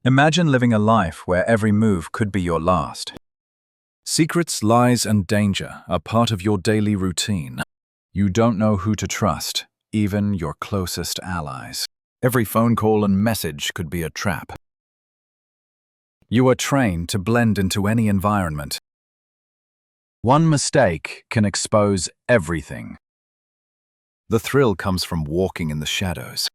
Imagine living a life where every move could be your last. Secrets, lies, and danger are part of your daily routine. You don't know who to trust, even your closest allies. Every phone call and message could be a trap. You are trained to blend into any environment. One mistake can expose everything. The thrill comes from walking in the shadows.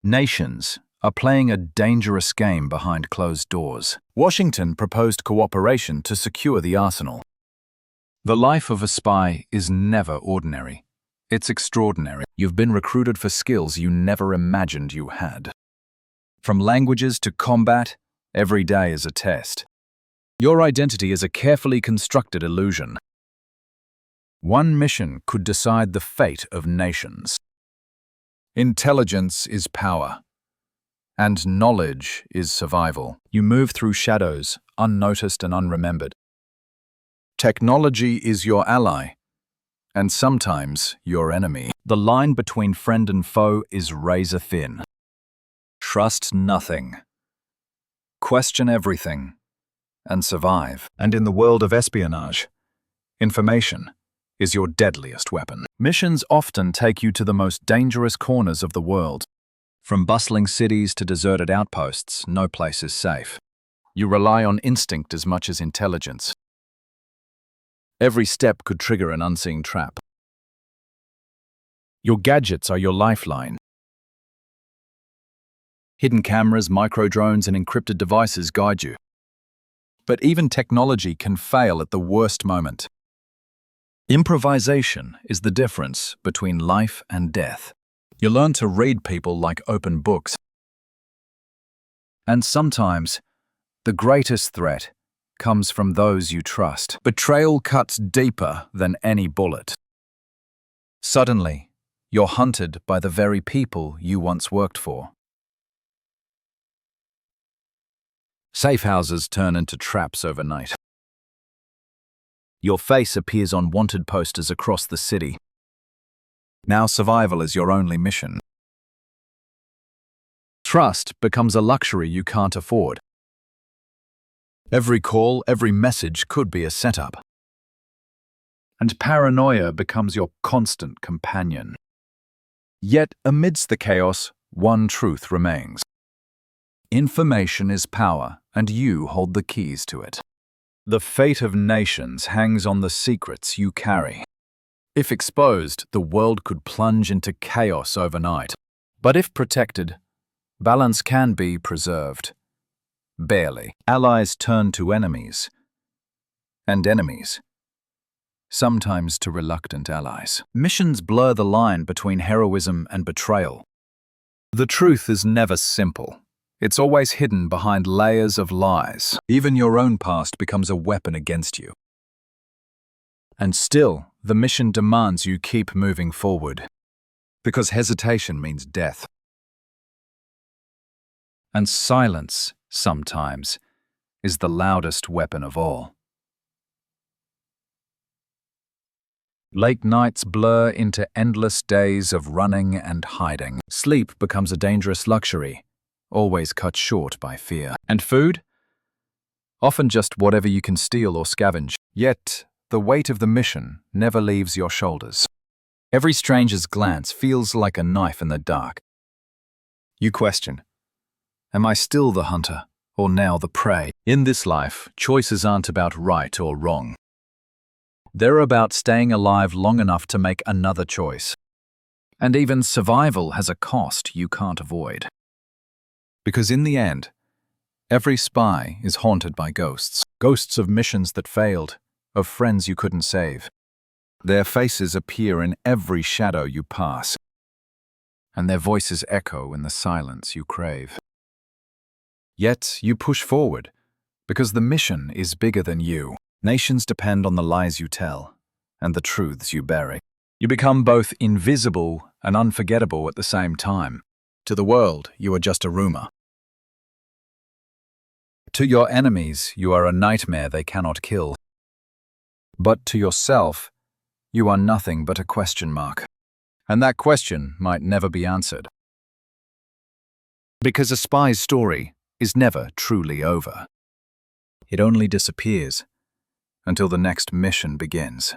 Nations are playing a dangerous game behind closed doors. Washington proposed cooperation to secure the arsenal. The life of a spy is never ordinary. It's extraordinary. You've been recruited for skills you never imagined you had. From languages to combat, every day is a test. Your identity is a carefully constructed illusion. One mission could decide the fate of nations. Intelligence is power, and knowledge is survival. You move through shadows, unnoticed and unremembered. Technology is your ally, and sometimes your enemy. The line between friend and foe is razor thin. Trust nothing. Question everything, and survive. And in the world of espionage, information is your deadliest weapon. Missions often take you to the most dangerous corners of the world. From bustling cities to deserted outposts, no place is safe. You rely on instinct as much as intelligence. Every step could trigger an unseen trap. Your gadgets are your lifeline. Hidden cameras, micro-drones, and encrypted devices guide you. But even technology can fail at the worst moment. Improvisation is the difference between life and death. You learn to read people like open books. And sometimes, the greatest threat comes from those you trust. Betrayal cuts deeper than any bullet. Suddenly, you're hunted by the very people you once worked for. Safe houses turn into traps overnight. Your face appears on wanted posters across the city. Now survival is your only mission. Trust becomes a luxury you can't afford. Every call, every message could be a setup. And paranoia becomes your constant companion. Yet, amidst the chaos, one truth remains. Information is power, and you hold the keys to it. The fate of nations hangs on the secrets you carry. If exposed, the world could plunge into chaos overnight. But if protected, balance can be preserved. Barely. Allies turn to enemies, and enemies sometimes to reluctant allies. Missions blur the line between heroism and betrayal. The truth is never simple. It's always hidden behind layers of lies. Even your own past becomes a weapon against you. And still, the mission demands you keep moving forward, because hesitation means death. And silence, sometimes, is the loudest weapon of all. Late nights blur into endless days of running and hiding. Sleep becomes a dangerous luxury, always cut short by fear. And food? Often just whatever you can steal or scavenge. Yet, the weight of the mission never leaves your shoulders. Every stranger's glance feels like a knife in the dark. You question, am I still the hunter, or now the prey? In this life, choices aren't about right or wrong. They're about staying alive long enough to make another choice. And even survival has a cost you can't avoid. Because in the end, every spy is haunted by ghosts. Ghosts of missions that failed, of friends you couldn't save. Their faces appear in every shadow you pass, and their voices echo in the silence you crave. Yet you push forward, because the mission is bigger than you. Nations depend on the lies you tell, and the truths you bury. You become both invisible and unforgettable at the same time. To the world, you are just a rumor. To your enemies, you are a nightmare they cannot kill. But to yourself, you are nothing but a question mark. And that question might never be answered. Because a spy's story is never truly over. It only disappears until the next mission begins.